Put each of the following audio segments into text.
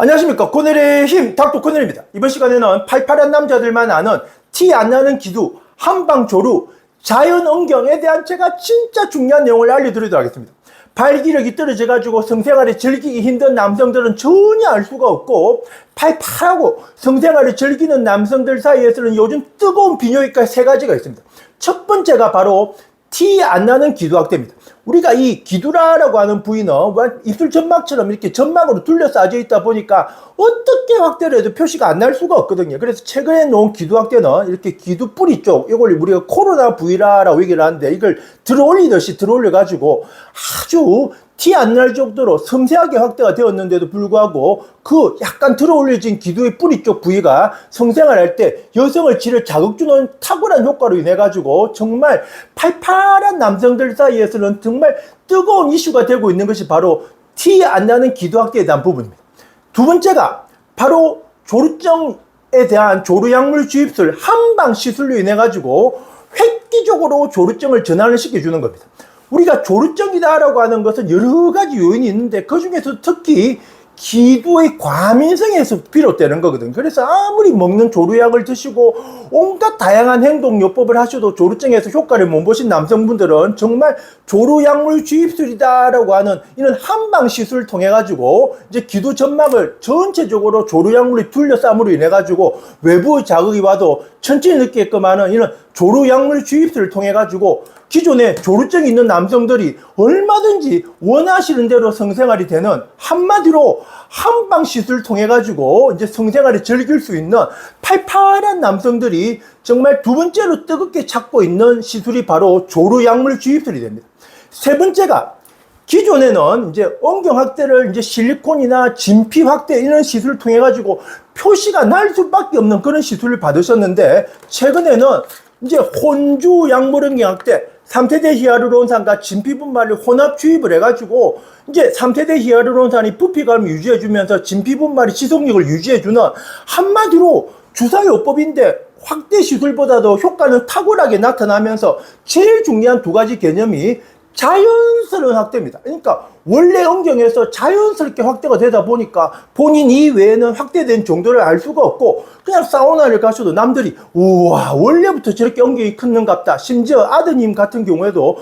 안녕하십니까. 코넬의 힘 닥터 코넬입니다. 이번 시간에는 팔팔한 남자들만 아는 티 안 나는 기두, 한방조루, 자연언경에 대한 제가 진짜 중요한 내용을 알려드리도록 하겠습니다. 발기력이 떨어져가지고 성생활에 즐기기 힘든 남성들은 전혀 알 수가 없고, 팔팔하고 성생활을 즐기는 남성들 사이에서는 요즘 뜨거운 비뇨기과 세 가지가 있습니다. 첫 번째가 바로 티 안 나는 기두학대입니다. 우리가 이 기두라라고 하는 부위는 입술 점막처럼 이렇게 점막으로 둘러싸져 있다 보니까 어떻게 확대를 해도 표시가 안 날 수가 없거든요. 그래서 최근에 놓은 기두 확대는 이렇게 기두 뿌리 쪽, 이걸 우리가 코로나 부위라라고 얘기를 하는데, 이걸 들어 올리듯이 들어 올려가지고 아주 티 안 날 정도로 섬세하게 확대가 되었는데도 불구하고 그 약간 들어 올려진 기두의 뿌리 쪽 부위가 성생활 할 때 여성을 질을 자극 주는 탁월한 효과로 인해 가지고 정말 팔팔한 남성들 사이에서는 정말 뜨거운 이슈가 되고 있는 것이 바로 티 안 나는 기두 확대에 대한 부분입니다. 두 번째가 바로 조루증에 대한 조루약물 주입술 한방 시술로 인해 가지고 획기적으로 조루증을 전환을 시켜주는 겁니다. 우리가 조루증이다라고 하는 것은 여러 가지 요인이 있는데, 그 중에서 특히 기두의 과민성에서 비롯되는 거거든요. 그래서 아무리 먹는 조루약을 드시고 온갖 다양한 행동요법을 하셔도 조루증에서 효과를 못 보신 남성분들은 정말 조루약물 주입술이다라고 하는 이런 한방 시술을 통해 가지고 이제 기두 점막을 전체적으로 조루약물이 둘러싸므로 인해 가지고 외부 자극이 와도 천천히 느끼게끔 하는 이런 조루약물 주입술을 통해 가지고 기존에 조루증이 있는 남성들이 얼마든지 원하시는 대로 성생활이 되는, 한마디로 한방 시술을 통해 가지고 이제 성생활을 즐길 수 있는 팔팔한 남성들이 정말 두 번째로 뜨겁게 찾고 있는 시술이 바로 조루약물 주입술이 됩니다. 세 번째가, 기존에는 이제 엉경 확대를 이제 실리콘이나 진피 확대 이런 시술을 통해 가지고 표시가 날 수밖에 없는 그런 시술을 받으셨는데, 최근에는 이제 혼주 약물 엉경 확대, 3세대 히아루론산과 진피분말을 혼합 주입을 해가지고 이제 3세대 히아루론산이 부피감을 유지해주면서 진피분말이 지속력을 유지해주는, 한마디로 주사요법인데 확대 시술보다도 효과는 탁월하게 나타나면서 제일 중요한 두 가지 개념이 자연스러운 확대입니다. 그러니까 원래 엉경에서 자연스럽게 확대가 되다 보니까 본인 이외에는 확대된 정도를 알 수가 없고, 그냥 사우나를 가셔도 남들이 우와 원래부터 저렇게 엉경이 컸는갑다. 심지어 아드님 같은 경우에도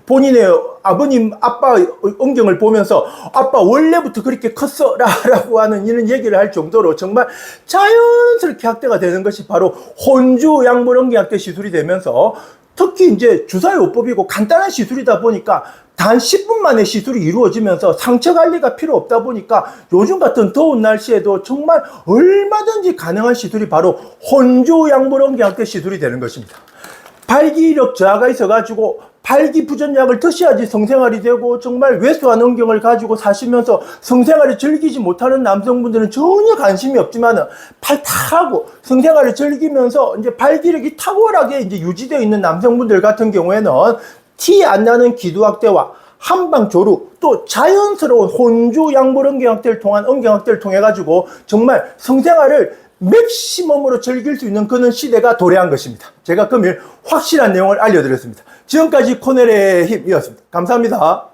본인의 아버님 아빠 엉경을 보면서 아빠 원래부터 그렇게 컸어 라고 하는 이런 얘기를 할 정도로 정말 자연스럽게 확대가 되는 것이 바로 혼주 약물 엉경 확대 시술이 되면서, 특히 이제 주사요법이고 간단한 시술이다 보니까 단 10분 만에 시술이 이루어지면서 상처 관리가 필요 없다 보니까 요즘 같은 더운 날씨에도 정말 얼마든지 가능한 시술이 바로 혼주 약물 엉경 확대 시술이 되는 것입니다. 발기력 저하가 있어가지고 발기부전약을 드셔야지 성생활이 되고, 정말 왜소한 엉경을 가지고 사시면서 성생활을 즐기지 못하는 남성분들은 전혀 관심이 없지만은 팔팔하고 성생활을 즐기면서 이제 발기력이 탁월하게 이제 유지되어 있는 남성분들 같은 경우에는 티 안 나는 기두 확대와 한방 조루, 또 자연스러운 혼주 약물 엉경 확대를 통한 엉경 확대를 통해 가지고 정말 성생활을 맥시멈으로 즐길 수 있는 그런 시대가 도래한 것입니다. 제가 금일 확실한 내용을 알려드렸습니다. 지금까지 코넬의 힘이었습니다. 감사합니다.